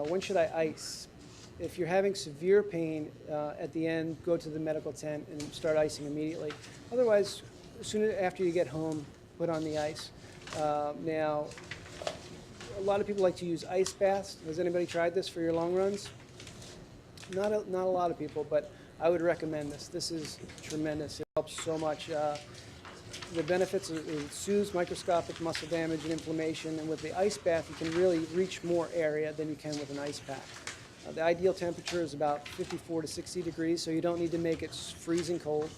When should I ice? If you're having severe pain at the end, go to the medical tent and start icing immediately. Otherwise, as soon as after you get home, put on the ice. Now, a lot of people like to use ice baths. Has anybody tried this for your long runs? Not a lot of people, but I would recommend this. This is tremendous. It helps so much. The benefits are it soothes microscopic muscle damage and inflammation, and with the ice bath, you can really reach more area than you can with an ice pack. The ideal temperature is about 54 to 60 degrees, so you don't need to make it freezing cold.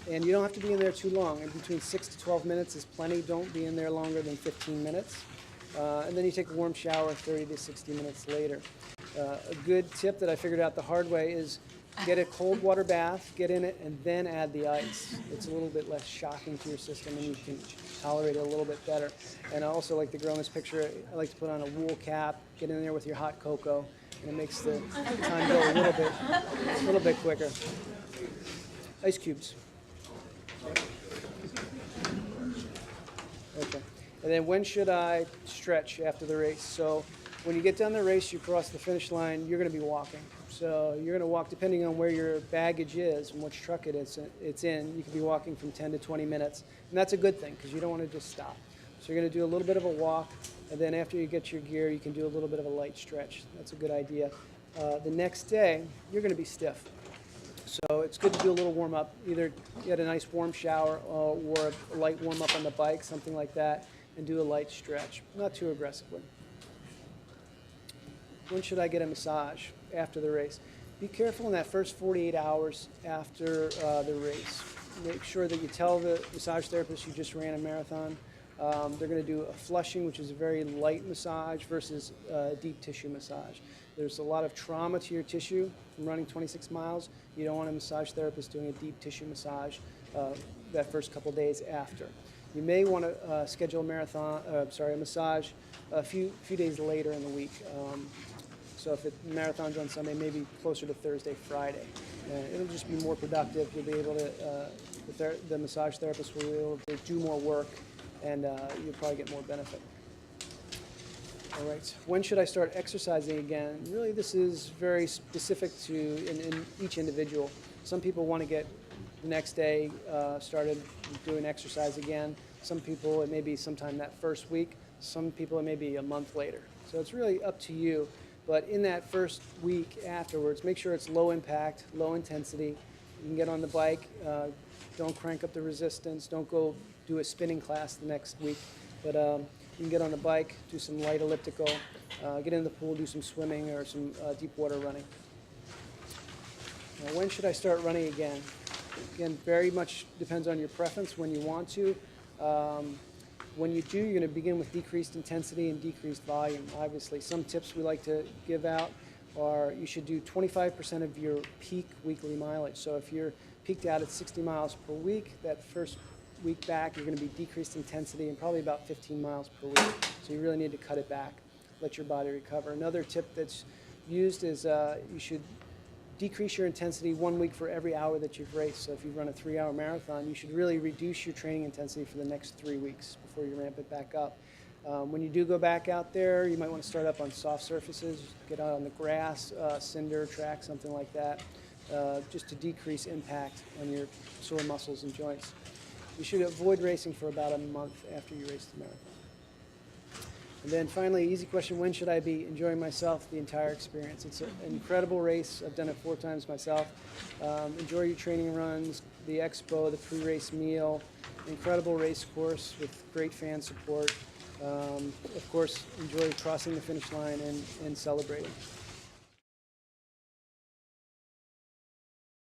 And you don't have to be in there too long. In between 6 to 12 minutes is plenty. Don't be in there longer than 15 minutes. And then you take a warm shower 30 to 60 minutes later. A good tip that I figured out the hard way is get a cold water bath, get in it, and then add the ice. It's a little bit less shocking to your system, and you can tolerate it a little bit better. And I also like the girl in this picture, I like to put on a wool cap, get in there with your hot cocoa, and it makes the time go a little bit quicker. Ice cubes. Okay. And then when should I stretch after the race? So when you get done the race, you cross the finish line, you're going to be walking. So you're going to walk, depending on where your baggage is and which truck it's in, you could be walking from 10 to 20 minutes. And that's a good thing because you don't want to just stop. So you're going to do a little bit of a walk, and then after you get your gear, you can do a little bit of a light stretch. That's a good idea. The next day, you're going to be stiff. So it's good to do a little warm-up. Either get a nice warm shower or a light warm-up on the bike, something like that, and do a light stretch, not too aggressively. When should I get a massage after the race? Be careful in that first 48 hours after the race. Make sure that you tell the massage therapist you just ran a marathon. They're going to do a flushing, which is a very light massage, versus deep tissue massage. There's a lot of trauma to your tissue from running 26 miles. You don't want a massage therapist doing a deep tissue massage that first couple days after. You may want to schedule a massage a few days later in the week. So if the marathon's on Sunday, maybe closer to Thursday, Friday. It'll just be more productive. You'll be able to, the massage therapist will be able to do more work, and you'll probably get more benefit. All right, when should I start exercising again? Really, this is very specific to in each individual. Some people want to get the next day started doing exercise again. Some people, it may be sometime that first week. Some people, it may be a month later. So it's really up to you. But in that first week afterwards, make sure it's low impact, low intensity. You can get on the bike. Don't crank up the resistance. Don't go do a spinning class the next week. But you can get on the bike, do some light elliptical, get in the pool, do some swimming or some deep water running. Now, when should I start running again? Again, very much depends on your preference when you want to. When you do, you're going to begin with decreased intensity and decreased volume. Obviously, some tips we like to give out are you should do 25% of your peak weekly mileage. So if you're peaked out at 60 miles per week, that first week back, you're going to be decreased intensity and probably about 15 miles per week. So you really need to cut it back, let your body recover. Another tip that's used is you should decrease your intensity 1 week for every hour that you've raced. So if you run a 3-hour marathon, you should really reduce your training intensity for the next 3 weeks before you ramp it back up. When you do go back out there, you might want to start up on soft surfaces, get out on the grass, cinder, track, something like that, just to decrease impact on your sore muscles and joints. You should avoid racing for about a month after you race the marathon. And then finally, easy question, when should I be enjoying myself the entire experience? It's an incredible race. I've done it 4 times myself. Enjoy your training runs, the expo, the pre-race meal, incredible race course with great fan support. Of course, enjoy crossing the finish line and celebrating.